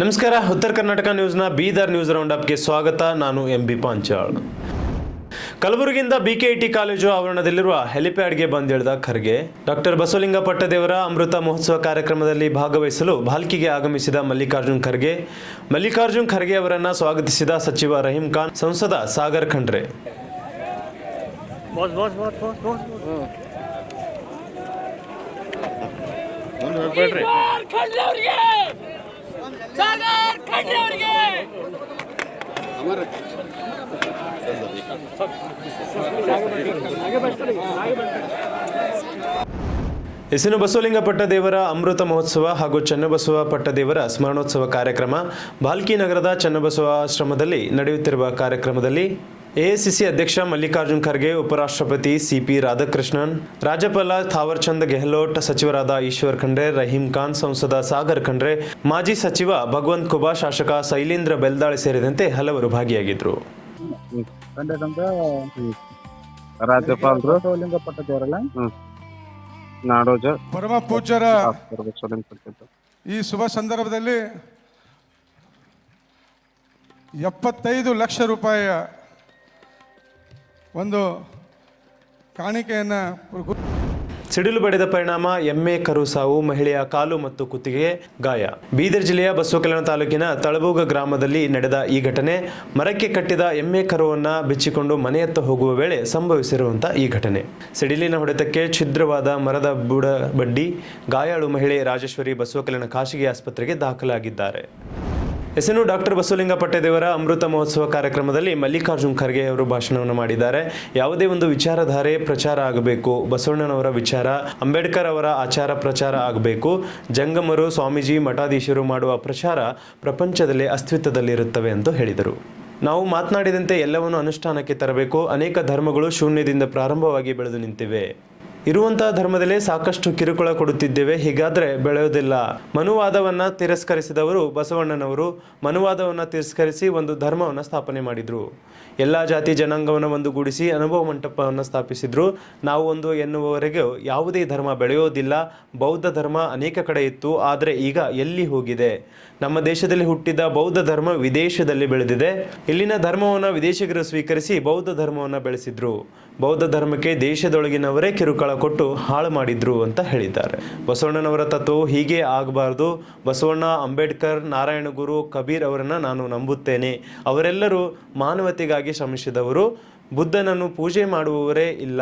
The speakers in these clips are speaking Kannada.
ನಮಸ್ಕಾರ. ಉತ್ತರ ಕರ್ನಾಟಕ ನ್ಯೂಸ್ನ ಬೀದರ್ ನ್ಯೂಸ್ ರೌಂಡ್ ಅಪ್ಗೆ ಸ್ವಾಗತ. ನಾನು MB ಪಾಂಚಾಳ್. ಕಲಬುರಗಿಯಿಂದ BKIT ಕಾಲೇಜು ಆವರಣದಲ್ಲಿರುವ ಹೆಲಿಪ್ಯಾಡ್ಗೆ ಬಂದಿಳಿದ ಖರ್ಗೆ. ಡಾಕ್ಟರ್ ಬಸವಲಿಂಗ ಪಟ್ಟದೇವರ ಅಮೃತ ಮಹೋತ್ಸವ ಕಾರ್ಯಕ್ರಮದಲ್ಲಿ ಭಾಗವಹಿಸಲು ಭಾಲ್ಕಿಗೆ ಆಗಮಿಸಿದ ಮಲ್ಲಿಕಾರ್ಜುನ್ ಖರ್ಗೆ ಅವರನ್ನು ಸ್ವಾಗತಿಸಿದ ಸಚಿವ ರಹೀಂ ಖಾನ್, ಸಂಸದ ಸಾಗರ್ ಖಂಡ್ರೆ. ಹೆಸರು ಬಸವಲಿಂಗ ಪಟ್ಟದೇವರ ಅಮೃತ ಮಹೋತ್ಸವ ಹಾಗೂ ಚನ್ನಬಸವ ಪಟ್ಟದೇವರ ಸ್ಮರಣೋತ್ಸವ ಕಾರ್ಯಕ್ರಮ ಭಾಲ್ಕಿ ನಗರದ ಚನ್ನಬಸವ ಆಶ್ರಮದಲ್ಲಿ ನಡೆಯುತ್ತಿರುವ ಕಾರ್ಯಕ್ರಮದಲ್ಲಿ AICC ಅಧ್ಯಕ್ಷ ಮಲ್ಲಿಕಾರ್ಜುನ್ ಖರ್ಗೆ, ಉಪರಾಷ್ಟ್ರಪತಿ CP ರಾಧಾಕೃಷ್ಣನ್, ರಾಜ್ಯಪಾಲ ಥಾವರ್ಚಂದ್ ಗೆಹ್ಲೋಟ್, ಸಚಿವರಾದ ಈಶ್ವರ್ ಖಂಡ್ರೆ, ರಹೀಂ ಖಾನ್, ಸಂಸದ ಸಾಗರ್ ಖಂಡ್ರೆ, ಮಾಜಿ ಸಚಿವ ಭಗವಂತ್ ಖುಬಾ, ಶಾಸಕ ಶೈಲೇಂದ್ರ ಬೆಲ್ದಾಳೆ ಸೇರಿದಂತೆ ಹಲವರು ಭಾಗಿಯಾಗಿದ್ದರು. ರಾಜ್ಯಪಾಲರು ನಾಡೋಜ ಪರಮ ಪೂಜ್ಯರ ಈ ಶುಭ ಸಂದರ್ಭದಲ್ಲಿ 75 ಲಕ್ಷ ರೂಪಾಯಿಯ ಒಂದು ಕಾಣಿಕೆಯನ್ನು ಸಿಡಿಲು ಬಡಿದ ಪರಿಣಾಮ ಎಮ್ಮೆ ಕರು ಸಾವು, ಮಹಿಳೆಯ ಕಾಲು ಮತ್ತು ಕುತ್ತಿಗೆ ಗಾಯ. ಬೀದರ್ ಜಿಲ್ಲೆಯ ಬಸವಕಲ್ಯಾಣ ತಾಲೂಕಿನ ತಳಬೂಗ ಗ್ರಾಮದಲ್ಲಿ ನಡೆದ ಈ ಘಟನೆ ಮರಕ್ಕೆ ಕಟ್ಟಿದ ಎಮ್ಮೆ ಕರುವನ್ನು ಬಿಚ್ಚಿಕೊಂಡು ಮನೆಯತ್ತ ಹೋಗುವ ವೇಳೆ ಸಂಭವಿಸಿರುವಂತಹ ಈ ಘಟನೆ. ಸಿಡಿಲಿನ ಹೊಡೆತಕ್ಕೆ ಛಿದ್ರವಾದ ಮರದ ಬುಡಬಡ್ಡಿ ಗಾಯಾಳು ಮಹಿಳೆ ರಾಜೇಶ್ವರಿ ಬಸವಕಲ್ಯಾಣ ಖಾಸಗಿ ಆಸ್ಪತ್ರೆಗೆ ದಾಖಲಾಗಿದ್ದಾರೆ. ಹೆಸರು ಡಾಕ್ಟರ್ ಬಸವಲಿಂಗ ಪಟ್ಟದೇವರ ಅಮೃತ ಮಹೋತ್ಸವ ಕಾರ್ಯಕ್ರಮದಲ್ಲಿ ಮಲ್ಲಿಕಾರ್ಜುನ್ ಖರ್ಗೆ ಅವರು ಭಾಷಣವನ್ನು ಮಾಡಿದ್ದಾರೆ. ಯಾವುದೇ ಒಂದು ವಿಚಾರಧಾರೆ ಪ್ರಚಾರ ಆಗಬೇಕು, ಬಸವಣ್ಣನವರ ವಿಚಾರ, ಅಂಬೇಡ್ಕರ್ ಅವರ ಆಚಾರ ಪ್ರಚಾರ ಆಗಬೇಕು. ಜಂಗಮರು, ಸ್ವಾಮೀಜಿ, ಮಠಾಧೀಶರು ಮಾಡುವ ಪ್ರಚಾರ ಪ್ರಪಂಚದಲ್ಲಿ ಅಸ್ತಿತ್ವದಲ್ಲಿರುತ್ತವೆ ಎಂದು ಹೇಳಿದರು. ನಾವು ಮಾತನಾಡಿದಂತೆ ಎಲ್ಲವನ್ನು ಅನುಷ್ಠಾನಕ್ಕೆ ತರಬೇಕು. ಅನೇಕ ಧರ್ಮಗಳು ಶೂನ್ಯದಿಂದ ಪ್ರಾರಂಭವಾಗಿ ಬೆಳೆದು ನಿಂತಿವೆ. ಇರುವಂತಹ ಧರ್ಮದಲ್ಲೇ ಸಾಕಷ್ಟು ಕಿರುಕುಳ ಕೊಡುತ್ತಿದ್ದೇವೆ. ಹೀಗಾದರೆ ಬೆಳೆಯೋದಿಲ್ಲ. ಮನುವಾದವನ್ನು ತಿರಸ್ಕರಿಸಿದವರು ಬಸವಣ್ಣನವರು ಮನುವಾದವನ್ನು ತಿರಸ್ಕರಿಸಿ ಒಂದು ಧರ್ಮವನ್ನು ಸ್ಥಾಪನೆ ಮಾಡಿದರು. ಎಲ್ಲ ಜಾತಿ ಜನಾಂಗವನ್ನು ಒಂದುಗೂಡಿಸಿ ಅನುಭವ ಮಂಟಪವನ್ನು ಸ್ಥಾಪಿಸಿದ್ರು. ನಾವು ಒಂದು ಎನ್ನುವವರೆಗೂ ಯಾವುದೇ ಧರ್ಮ ಬೆಳೆಯೋದಿಲ್ಲ. ಬೌದ್ಧ ಧರ್ಮ ಅನೇಕ ಕಡೆ ಇತ್ತು, ಆದರೆ ಈಗ ಎಲ್ಲಿ ಹೋಗಿದೆ? ನಮ್ಮ ದೇಶದಲ್ಲಿ ಹುಟ್ಟಿದ ಬೌದ್ಧ ಧರ್ಮ ವಿದೇಶದಲ್ಲಿ ಬೆಳೆದಿದೆ. ಇಲ್ಲಿನ ಧರ್ಮವನ್ನು ವಿದೇಶಿಗರು ಸ್ವೀಕರಿಸಿ ಬೌದ್ಧ ಧರ್ಮವನ್ನು ಬೆಳೆಸಿದ್ರು. ಬೌದ್ಧ ಧರ್ಮಕ್ಕೆ ದೇಶದೊಳಗಿನವರೇ ಕಿರುಕುಳ ಕೊಟ್ಟು ಹಾಳು ಮಾಡಿದ್ರು ಅಂತ ಹೇಳಿದ್ದಾರೆ. ಬಸವಣ್ಣನವರ ತತ್ವವು ಹೀಗೆ ಆಗಬಾರ್ದು. ಬಸವಣ್ಣ, ಅಂಬೇಡ್ಕರ್, ನಾರಾಯಣಗುರು, ಕಬೀರ್ ಅವರನ್ನು ನಾನು ನಂಬುತ್ತೇನೆ. ಅವರೆಲ್ಲರೂ ಮಾನವತೆಗಾಗಿ ಶ್ರಮಿಸಿದವರು. ಬುದ್ಧನನ್ನು ಪೂಜೆ ಮಾಡುವವರೇ ಇಲ್ಲ.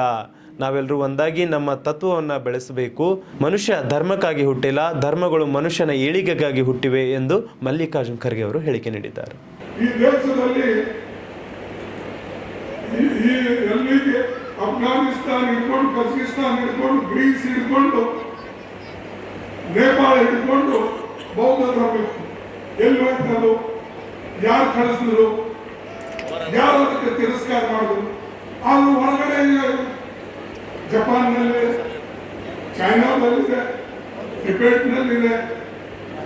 ನಾವೆಲ್ಲರೂ ಒಂದಾಗಿ ನಮ್ಮ ತತ್ವವನ್ನು ಬೆಳೆಸಬೇಕು. ಮನುಷ್ಯ ಧರ್ಮಕ್ಕಾಗಿ ಹುಟ್ಟಿಲ್ಲ, ಧರ್ಮಗಳು ಮನುಷ್ಯನ ಏಳಿಗೆಗಾಗಿ ಹುಟ್ಟಿವೆ ಎಂದು ಮಲ್ಲಿಕಾರ್ಜುನ್ ಖರ್ಗೆ ಅವರು ಹೇಳಿಕೆ ನೀಡಿದ್ದಾರೆ. ಈ ದೇಶದಲ್ಲಿ ಅಫ್ಘಾನಿಸ್ತಾನ್ ಹಿಡ್ಕೊಂಡು, ಕಜಕಿಸ್ತಾನ್ ಹಿಡ್ಕೊಂಡು, ಗ್ರೀಸ್ ಹಿಡ್ಕೊಂಡು, ನೇಪಾಳ ಹಿಡ್ಕೊಂಡು ಬೌದ್ಧ ಧರ್ಮ ಎಲ್ಲಿ ಹೋಗ್ತದ್ದು? ಯಾರು ಕಳಿಸಿದ್ರು? ಯಾರು ಅದಕ್ಕೆ ತಿರಸ್ಕಾರ ಮಾಡಿದ್ರು? ಆದ್ರೂ ಹೊರಗಡೆ ಜಪಾನ್ನಲ್ಲಿದೆ, ಚೈನಾದಲ್ಲಿದೆ, ಟಿಬೆಟ್ನಲ್ಲಿದೆ,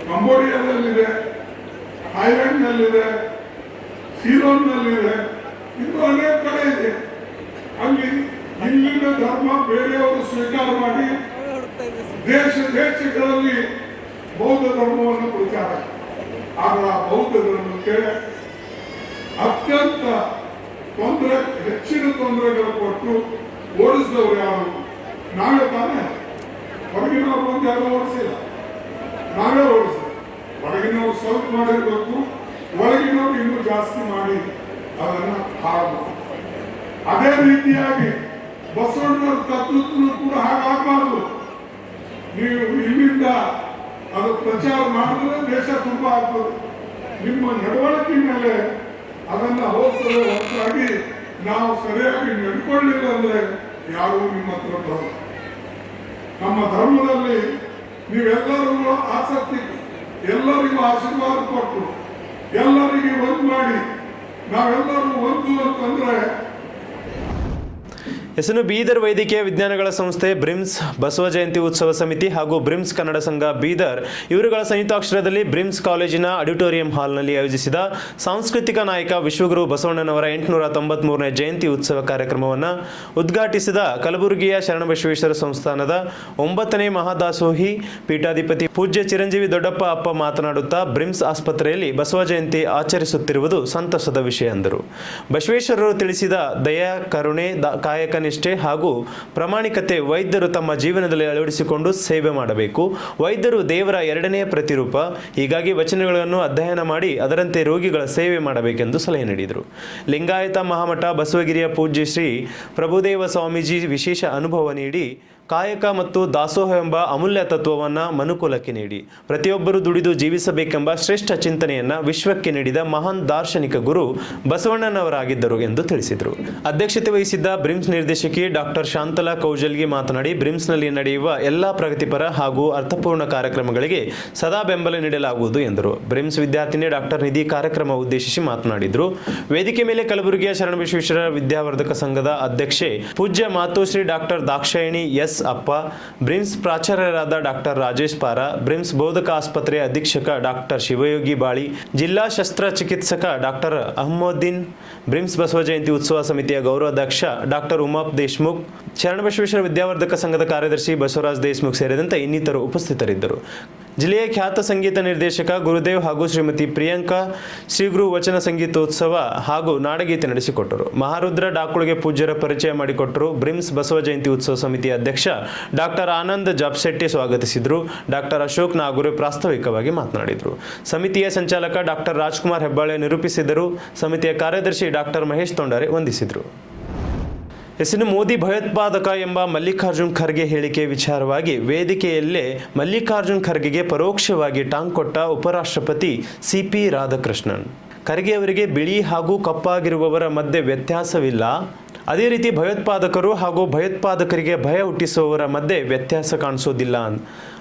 ಕಂಬೋಡಿಯಾದಲ್ಲಿದೆ, ಥೈಲ್ಯಾಂಡ್ನಲ್ಲಿದೆ, ಸಿಲೋನ್ನಲ್ಲಿದೆ, ಇನ್ನು ಅನೇಕ ಕಡೆ ಇದೆ. ಅಲ್ಲಿ ಇಲ್ಲಿನ ಧರ್ಮ ಬೇರೆಯವರು ಸ್ವೀಕಾರ ಮಾಡಿ ದೇಶಗಳಲ್ಲಿ ಬೌದ್ಧ ಧರ್ಮವನ್ನು ಪ್ರಚಾರ. ಆಗ ಬೌದ್ಧ ಧರ್ಮಕ್ಕೆ ಅತ್ಯಂತ ಹೆಚ್ಚಿನ ತೊಂದರೆಗಳು ಕೊಟ್ಟು ಓಡಿಸಿದವರು ಯಾರು? ನಾವೇ ತಾನೇ. ಹೊರಗಿನವ್ರು ಬಂದು ಯಾರು ಓಡಿಸಿಲ್ಲ, ನಾವೇ ಓಡಿಸಿದ. ಹೊರಗಿನವ್ರು ಸ್ವಲ್ಪ ಮಾಡಿರ್ಬೇಕು, ಒಳಗಿನವ್ರು ಇನ್ನೂ ಜಾಸ್ತಿ ಮಾಡಿ ಅದನ್ನು ಹಾಳು ಮಾಡಿ. ಅದೇ ರೀತಿಯಾಗಿ ಬಸವಣ್ಣನ ತತ್ವಕ್ಕೂ ಕೂಡ ಹಾಗಾಗಬಾರ್ದು. ನೀವು ಇಲ್ಲಿಂದ ಅದು ಪ್ರಚಾರ ಮಾಡಿದ್ರೆ ದೇಶ ತುಂಬ ಆಗ್ತದೆ. ನಿಮ್ಮ ನಡವಳಿಕೆ ಮೇಲೆ ಅದನ್ನು ಹೋಗ್ತದೆ ಹೊರತಾಗಿ ನಾವು ಸರಿಯಾಗಿ ನಡ್ಕೊಳ್ಳಿಲ್ಲ ಅಂದರೆ ಯಾರೂ ನಿಮ್ಮ ಹತ್ರ ಬರಲ್ಲ. ನಮ್ಮ ಧರ್ಮದಲ್ಲಿ ನೀವೆಲ್ಲರಿಗೂ ಆಸಕ್ತಿ, ಎಲ್ಲರಿಗೂ ಆಶೀರ್ವಾದ ಕೊಟ್ಟು ಎಲ್ಲರಿಗೂ ಒಂದು ಮಾಡಿ ನಾವೆಲ್ಲರೂ ಒಂದು ಅಂತಂದ್ರೆ ಹೆಸರು ಬೀದರ್ ವೈದ್ಯಕೀಯ ವಿಜ್ಞಾನಗಳ ಸಂಸ್ಥೆ ಬ್ರಿಮ್ಸ್ ಬಸವ ಜಯಂತಿ ಉತ್ಸವ ಸಮಿತಿ ಹಾಗೂ ಬ್ರಿಮ್ಸ್ ಕನ್ನಡ ಸಂಘ ಬೀದರ್ ಇವರುಗಳ ಸಂಯುಕ್ತಾಕ್ಷರದಲ್ಲಿ ಬ್ರಿಮ್ಸ್ ಕಾಲೇಜಿನ ಆಡಿಟೋರಿಯಂ ಹಾಲ್ನಲ್ಲಿ ಆಯೋಜಿಸಿದ ಸಾಂಸ್ಕೃತಿಕ ನಾಯಕ ವಿಶ್ವಗುರು ಬಸವಣ್ಣನವರ 893ನೇ ಜಯಂತಿ ಉತ್ಸವ ಕಾರ್ಯಕ್ರಮವನ್ನು ಉದ್ಘಾಟಿಸಿದ ಕಲಬುರಗಿಯ ಶರಣಬಸವೇಶ್ವರ ಸಂಸ್ಥಾನದ 9ನೇ ಮಹಾದಾಸೋಹಿ ಪೀಠಾಧಿಪತಿ ಪೂಜ್ಯ ಚಿರಂಜೀವಿ ದೊಡ್ಡಪ್ಪ ಅಪ್ಪ ಮಾತನಾಡುತ್ತಾ ಬ್ರಿಮ್ಸ್ ಆಸ್ಪತ್ರೆಯಲ್ಲಿ ಬಸವ ಜಯಂತಿ ಆಚರಿಸುತ್ತಿರುವುದು ಸಂತಸದ ವಿಷಯ ಎಂದರು. ಬಸವೇಶ್ವರರು ತಿಳಿಸಿದ ದಯಾ, ಕರುಣೆ, ಕಾಯಕ ನಿಷ್ಠೆ ಹಾಗೂ ಪ್ರಾಮಾಣಿಕತೆ ವೈದ್ಯರು ತಮ್ಮ ಜೀವನದಲ್ಲಿ ಅಳವಡಿಸಿಕೊಂಡು ಸೇವೆ ಮಾಡಬೇಕು. ವೈದ್ಯರು ದೇವರ 2ನೇ ಪ್ರತಿರೂಪ. ಹೀಗಾಗಿ ವಚನಗಳನ್ನು ಅಧ್ಯಯನ ಮಾಡಿ ಅದರಂತೆ ರೋಗಿಗಳ ಸೇವೆ ಮಾಡಬೇಕೆಂದು ಸಲಹೆ ನೀಡಿದರು. ಲಿಂಗಾಯತ ಮಹಾಮಠ ಬಸವಗಿರಿಯ ಪೂಜ್ಯ ಶ್ರೀ ಪ್ರಭುದೇವ ಸ್ವಾಮೀಜಿ ವಿಶೇಷ ಅನುಭವ ನೀಡಿ ಕಾಯಕ ಮತ್ತು ದಾಸೋಹ ಎಂಬ ಅಮೂಲ್ಯ ತತ್ವವನ್ನು ಮನುಕುಲಕ್ಕೆ ನೀಡಿ ಪ್ರತಿಯೊಬ್ಬರು ದುಡಿದು ಜೀವಿಸಬೇಕೆಂಬ ಶ್ರೇಷ್ಠ ಚಿಂತನೆಯನ್ನು ವಿಶ್ವಕ್ಕೆ ನೀಡಿದ ಮಹಾನ್ ದಾರ್ಶನಿಕ ಗುರು ಬಸವಣ್ಣನವರಾಗಿದ್ದರು ಎಂದು ತಿಳಿಸಿದರು. ಅಧ್ಯಕ್ಷತೆ ವಹಿಸಿದ್ದ ಬ್ರಿಮ್ಸ್ ನಿರ್ದೇಶಕಿ ಡಾಕ್ಟರ್ ಶಾಂತಲಾ ಕೌಜಲ್ಗಿ ಮಾತನಾಡಿ, ಬ್ರಿಮ್ಸ್ನಲ್ಲಿ ನಡೆಯುವ ಎಲ್ಲ ಪ್ರಗತಿಪರ ಹಾಗೂ ಅರ್ಥಪೂರ್ಣ ಕಾರ್ಯಕ್ರಮಗಳಿಗೆ ಸದಾ ಬೆಂಬಲ ನೀಡಲಾಗುವುದು ಎಂದರು. ಬ್ರಿಮ್ಸ್ ವಿದ್ಯಾರ್ಥಿನಿ ಡಾಕ್ಟರ್ ನಿಧಿ ಕಾರ್ಯಕ್ರಮ ಉದ್ದೇಶಿಸಿ ಮಾತನಾಡಿದರು. ವೇದಿಕೆ ಮೇಲೆ ಕಲಬುರಗಿಯ ಶರಣಬಸವೇಶ್ವರ ವಿದ್ಯಾವರ್ಧಕ ಸಂಘದ ಅಧ್ಯಕ್ಷೆ ಪೂಜ್ಯ ಮಾತೋಶ್ರೀ ಡಾಕ್ಟರ್ ದಾಕ್ಷಾಯಿಣಿ ಎಸ್ ಅಪ್ಪ, ಬ್ರಿಮ್ಸ್ ಪ್ರಾಚಾರ್ಯರಾದ ಡಾಕ್ಟರ್ ರಾಜೇಶ್ ಪಾರ, ಬ್ರಿಮ್ಸ್ ಬೋಧಕ ಆಸ್ಪತ್ರೆಯ ಅಧೀಕ್ಷಕ ಡಾಕ್ಟರ್ ಶಿವಯೋಗಿ ಬಾಳಿ, ಜಿಲ್ಲಾ ಶಸ್ತ್ರಚಿಕಿತ್ಸಕ ಡಾಕ್ಟರ್ ಅಹಮ್ಮುದ್ದೀನ್, ಬ್ರಿಮ್ಸ್ ಬಸವ ಜಯಂತಿ ಉತ್ಸವ ಸಮಿತಿಯ ಗೌರವಾಧ್ಯಕ್ಷ ಡಾಕ್ಟರ್ ಉಮಾಪ್ ದೇಶ್ಮುಖ್, ಶರಣಬಸವೇಶ್ವರ ವಿದ್ಯಾವರ್ಧಕ ಸಂಘದ ಕಾರ್ಯದರ್ಶಿ ಬಸವರಾಜ್ ದೇಶ್ಮುಖ್ ಸೇರಿದಂತೆ ಇನ್ನಿತರು ಉಪಸ್ಥಿತರಿದ್ದರು. ಜಿಲ್ಲೆಯ ಖ್ಯಾತ ಸಂಗೀತ ನಿರ್ದೇಶಕ ಗುರುದೇವ್ ಹಾಗೂ ಶ್ರೀಮತಿ ಪ್ರಿಯಾಂಕಾ ಶ್ರೀಗುರು ವಚನ ಸಂಗೀತೋತ್ಸವ ಹಾಗೂ ನಾಡಗೀತೆ ನಡೆಸಿಕೊಟ್ಟರು. ಮಹಾರುದ್ರ ಡಾಕುಳಿಗೆ ಪೂಜ್ಯರ ಪರಿಚಯ ಮಾಡಿಕೊಟ್ಟರು. ಬ್ರಿಮ್ಸ್ ಬಸವ ಜಯಂತಿ ಉತ್ಸವ ಸಮಿತಿಯ ಅಧ್ಯಕ್ಷ ಡಾಕ್ಟರ್ ಆನಂದ್ ಜಾಬ್ಸೆಟ್ಟಿ ಸ್ವಾಗತಿಸಿದರು. ಡಾಕ್ಟರ್ ಅಶೋಕ್ ನಾಗೂರೆ ಪ್ರಾಸ್ತಾವಿಕವಾಗಿ ಮಾತನಾಡಿದರು. ಸಮಿತಿಯ ಸಂಚಾಲಕ ಡಾಕ್ಟರ್ ರಾಜ್ಕುಮಾರ್ ಹೆಬ್ಬಾಳೆ ನಿರೂಪಿಸಿದರು. ಸಮಿತಿಯ ಕಾರ್ಯದರ್ಶಿ ಡಾಕ್ಟರ್ ಮಹೇಶ್ ತೊಂಡರೆ ವಂದಿಸಿದರು. ಹೆಸರು ಮೋದಿ ಭಯೋತ್ಪಾದಕ ಎಂಬ ಮಲ್ಲಿಕಾರ್ಜುನ್ ಖರ್ಗೆ ಹೇಳಿಕೆ ವಿಚಾರವಾಗಿ ವೇದಿಕೆಯಲ್ಲೇ ಮಲ್ಲಿಕಾರ್ಜುನ್ ಖರ್ಗೆಗೆ ಪರೋಕ್ಷವಾಗಿ ಟಾಂಗ್ ಕೊಟ್ಟ ಉಪರಾಷ್ಟ್ರಪತಿ ಸಿಪಿ ರಾಧಾಕೃಷ್ಣನ್. ಖರ್ಗೆ ಅವರಿಗೆ ಬಿಳಿ ಹಾಗೂ ಕಪ್ಪಾಗಿರುವವರ ಮಧ್ಯೆ ವ್ಯತ್ಯಾಸವಿಲ್ಲ, ಅದೇ ರೀತಿ ಭಯೋತ್ಪಾದಕರು ಹಾಗೂ ಭಯೋತ್ಪಾದಕರಿಗೆ ಭಯ ಹುಟ್ಟಿಸುವವರ ಮಧ್ಯೆ ವ್ಯತ್ಯಾಸ ಕಾಣಿಸೋದಿಲ್ಲ.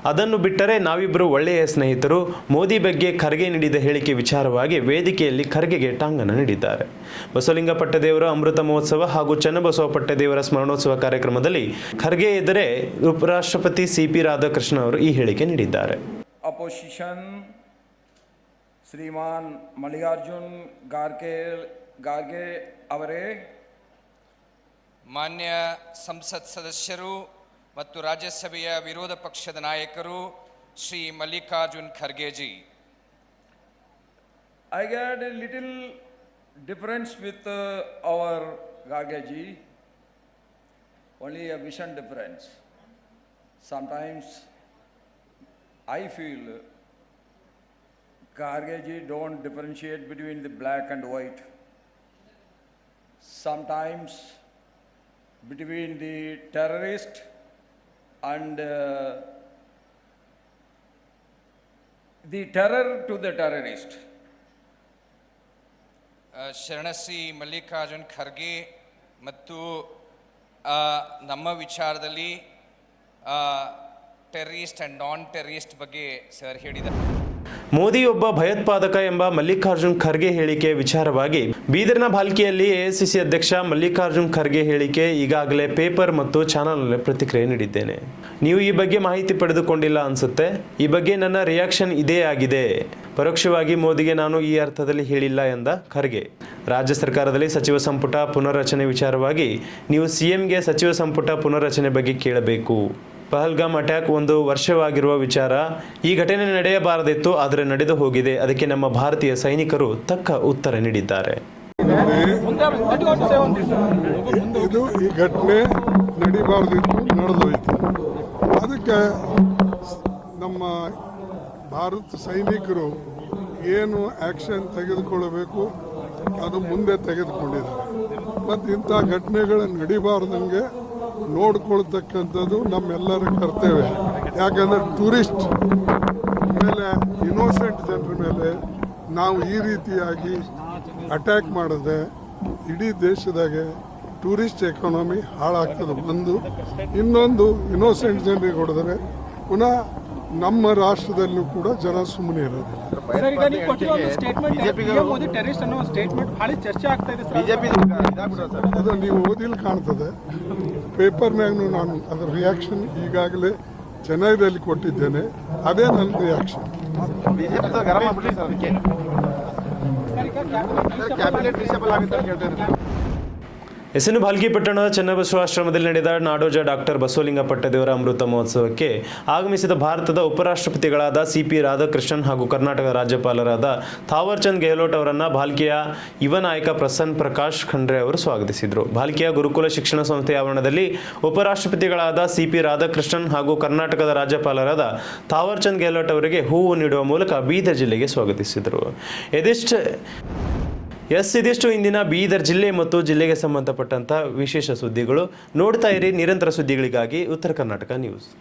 ಅದನ್ನು ಬಿಟ್ಟರೆ ನಾವಿಬ್ಬರು ಒಳ್ಳೆಯ ಸ್ನೇಹಿತರು. ಮೋದಿ ಬಗ್ಗೆ ಖರ್ಗೆ ನೀಡಿದ ಹೇಳಿಕೆ ವಿಚಾರವಾಗಿ ವೇದಿಕೆಯಲ್ಲಿ ಖರ್ಗೆಗೆ ಟಾಂಗನ್ನು ನೀಡಿದ್ದಾರೆ. ಬಸವಲಿಂಗ ಪಟ್ಟದೇವರ ಅಮೃತ ಮಹೋತ್ಸವ ಹಾಗೂ ಚನ್ನಬಸವ ಪಟ್ಟದೇವರ ಸ್ಮರಣೋತ್ಸವ ಕಾರ್ಯಕ್ರಮದಲ್ಲಿ ಖರ್ಗೆ ಎದುರೇ ಉಪರಾಷ್ಟ್ರಪತಿ ಸಿಪಿ ರಾಧಾಕೃಷ್ಣ ಅವರು ಈ ಹೇಳಿಕೆ ನೀಡಿದ್ದಾರೆ. ಅಪೋಸಿಷನ್ ಶ್ರೀಮಾನ್ ಮಲ್ಲಿಕಾರ್ಜುನ್ ಖರ್ಗೆ ಅವರೇ, ಮಾನ್ಯ ಸಂಸತ್ ಸದಸ್ಯರು ಮತ್ತು ರಾಜ್ಯಸಭೆಯ ವಿರೋಧ ಪಕ್ಷದ ನಾಯಕರು Shri Mallikarjun Kharge ji, I got a little difference with our Khargeji, only a vision difference. Sometimes I feel Khargeji don't differentiate between the black and white. Sometimes between the terrorist and the terror to the terrorist. Sharanashri Mallikarjun Kharge ಮತ್ತು ನಮ್ಮ ವಿಚಾರದಲ್ಲಿ ಟೆರರಿಸ್ಟ್ ಆ್ಯಂಡ್ ನಾನ್ ಟೆರರಿಸ್ಟ್ ಬಗ್ಗೆ ಸರ್ ಹೇಳಿದ್ದಾರೆ. ಮೋದಿ ಒಬ್ಬ ಭಯೋತ್ಪಾದಕ ಎಂಬ ಮಲ್ಲಿಕಾರ್ಜುನ್ ಖರ್ಗೆ ಹೇಳಿಕೆ ವಿಚಾರವಾಗಿ ಬೀದರ್ನ ಭಾಲ್ಕಿಯಲ್ಲಿ ಎಐಸಿಸಿ ಅಧ್ಯಕ್ಷ ಮಲ್ಲಿಕಾರ್ಜುನ್ ಖರ್ಗೆ ಹೇಳಿಕೆ ಈಗಾಗಲೇ ಪೇಪರ್ ಮತ್ತು ಚಾನಲ್ನಲ್ಲಿ ಪ್ರತಿಕ್ರಿಯೆ ನೀಡಿದ್ದೇನೆ. ನೀವು ಈ ಬಗ್ಗೆ ಮಾಹಿತಿ ಪಡೆದುಕೊಂಡಿಲ್ಲ ಅನ್ಸುತ್ತೆ. ಈ ಬಗ್ಗೆ ನನ್ನ ರಿಯಾಕ್ಷನ್ ಇದೇ ಆಗಿದೆ. ಪರೋಕ್ಷವಾಗಿ ಮೋದಿಗೆ ನಾನು ಈ ಅರ್ಥದಲ್ಲಿ ಹೇಳಿಲ್ಲ ಎಂದ ಖರ್ಗೆ. ರಾಜ್ಯ ಸರ್ಕಾರದಲ್ಲಿ ಸಚಿವ ಸಂಪುಟ ಪುನರ್ರಚನೆ ವಿಚಾರವಾಗಿ ನೀವು ಸಿಎಂಗೆ ಸಚಿವ ಸಂಪುಟ ಪುನರ್ರಚನೆ ಬಗ್ಗೆ ಕೇಳಬೇಕು. ಪಹಲ್ಗಾಮ್ ಅಟ್ಯಾಕ್ 1 ವರ್ಷವಾಗಿರುವ ವಿಚಾರ. ಈ ಘಟನೆ ನಡೆಯಬಾರದಿತ್ತು, ಆದರೆ ನಡೆದು ಹೋಗಿದೆ. ಅದಕ್ಕೆ ನಮ್ಮ ಭಾರತೀಯ ಸೈನಿಕರು ತಕ್ಕ ಉತ್ತರ ನೀಡಿದ್ದಾರೆ. ಇದು ಈ ಘಟನೆ ನಡೀಬಾರ್ದಿತ್ತು, ನಡೆದೋಯ್ತು. ಅದಕ್ಕೆ ನಮ್ಮ ಭಾರತ ಸೈನಿಕರು ಏನು ಆ್ಯಕ್ಷನ್ ತೆಗೆದುಕೊಳ್ಳಬೇಕು ಅದು ಮುಂದೆ ತೆಗೆದುಕೊಂಡಿದ್ದಾರೆ. ಮತ್ತು ಇಂಥ ಘಟನೆಗಳು ನಡೀಬಾರ್ದಂಗೆ ನೋಡ್ಕೊಳ್ತಕ್ಕಂಥದ್ದು ನಮ್ಮೆಲ್ಲರ ಕರ್ತವ್ಯ. ಯಾಕಂದರೆ ಟೂರಿಸ್ಟ್ ಮೇಲೆ, ಇನ್ನೋಸೆಂಟ್ ಜನರ ಮೇಲೆ ನಾವು ಈ ರೀತಿಯಾಗಿ ಅಟ್ಯಾಕ್ ಮಾಡಿದ್ರೆ ಇಡೀ ದೇಶದಾಗೆ ಟೂರಿಸ್ಟ್ ಎಕಾನಮಿ ಹಾಳಾಗ್ತದೆ. ಇನ್ನೊಂದು ಇನ್ನೋಸೆಂಟ್ ಜನರಿಗೆ ಹೊಡೆದರೆ ಪುನಃ ನಮ್ಮ ರಾಷ್ಟ್ರದಲ್ಲೂ ಕೂಡ ಜನ ಸುಮ್ಮನೆ ಇರೋದಿಲ್ಲ. ಸರ್, ಈಗ ನೀವು ಕೊಟ್ಟಿರೋ ಒಂದು ಸ್ಟೇಟ್ಮೆಂಟ್ PM ಮೋದಿ ಟೆರರಿಸ್ಟ್ ಅನ್ನೋ ಸ್ಟೇಟ್ಮೆಂಟ್ ಬಹಳ ಚರ್ಚೆ ಆಗ್ತಾ ಇದೆ ಸರ್. ಅದು ನೀವು ಓದಿಲ್ ಕಾಣ್ತದೆ, ಪೇಪರ್ನಾಗೂ ನಾನು ಅದರ ರಿಯಾಕ್ಷನ್ ಈಗಾಗಲೇ ಚೆನ್ನೈದಲ್ಲಿ ಕೊಟ್ಟಿದ್ದೇನೆ. ಅದೇ ನನ್ನ ರಿಯಾಕ್ಷನ್. ಎಸ್ಎನ್ ಭಾಲ್ಕಿ ಪಟ್ಟಣದ ಚನ್ನಬಸವಾಶ್ರಮದಲ್ಲಿ ನಡೆದ ನಾಡೋಜ ಡಾಕ್ಟರ್ ಬಸವಲಿಂಗ ಪಟ್ಟದೇವರ ಅಮೃತ ಮಹೋತ್ಸವಕ್ಕೆ ಆಗಮಿಸಿದ ಭಾರತದ ಉಪರಾಷ್ಟ್ರಪತಿಗಳಾದ CP ರಾಧಾಕೃಷ್ಣನ್ ಹಾಗೂ ಕರ್ನಾಟಕ ರಾಜ್ಯಪಾಲರಾದ ಥಾವರ್ ಚಂದ್ ಗೆಹ್ಲೋಟ್ ಅವರನ್ನು ಭಾಲ್ಕಿಯ ಯುವ ನಾಯಕ ಪ್ರಸನ್ನ ಪ್ರಕಾಶ್ ಖಂಡ್ರೆ ಅವರು ಸ್ವಾಗತಿಸಿದರು. ಭಾಲ್ಕಿಯ ಗುರುಕುಲ ಶಿಕ್ಷಣ ಸಂಸ್ಥೆ ಆವರಣದಲ್ಲಿ ಉಪರಾಷ್ಟ್ರಪತಿಗಳಾದ CP ರಾಧಾಕೃಷ್ಣನ್ ಹಾಗೂ ಕರ್ನಾಟಕದ ರಾಜ್ಯಪಾಲರಾದ ಥಾವರ್ ಚಂದ್ ಗೆಹ್ಲೋಟ್ ಅವರಿಗೆ ಹೂವು ನೀಡುವ ಮೂಲಕ ಬೀದರ್ ಜಿಲ್ಲೆಗೆ ಸ್ವಾಗತಿಸಿದರು. ಇದಿಷ್ಟು ಇಂದಿನ ಬೀದರ್ ಜಿಲ್ಲೆ ಮತ್ತು ಜಿಲ್ಲೆಗೆ ಸಂಬಂಧಪಟ್ಟಂಥ ವಿಶೇಷ ಸುದ್ದಿಗಳು. ನೋಡ್ತಾ ಇರಿ ನಿರಂತರ ಸುದ್ದಿಗಳಿಗಾಗಿ ಉತ್ತರ ಕರ್ನಾಟಕ ನ್ಯೂಸ್.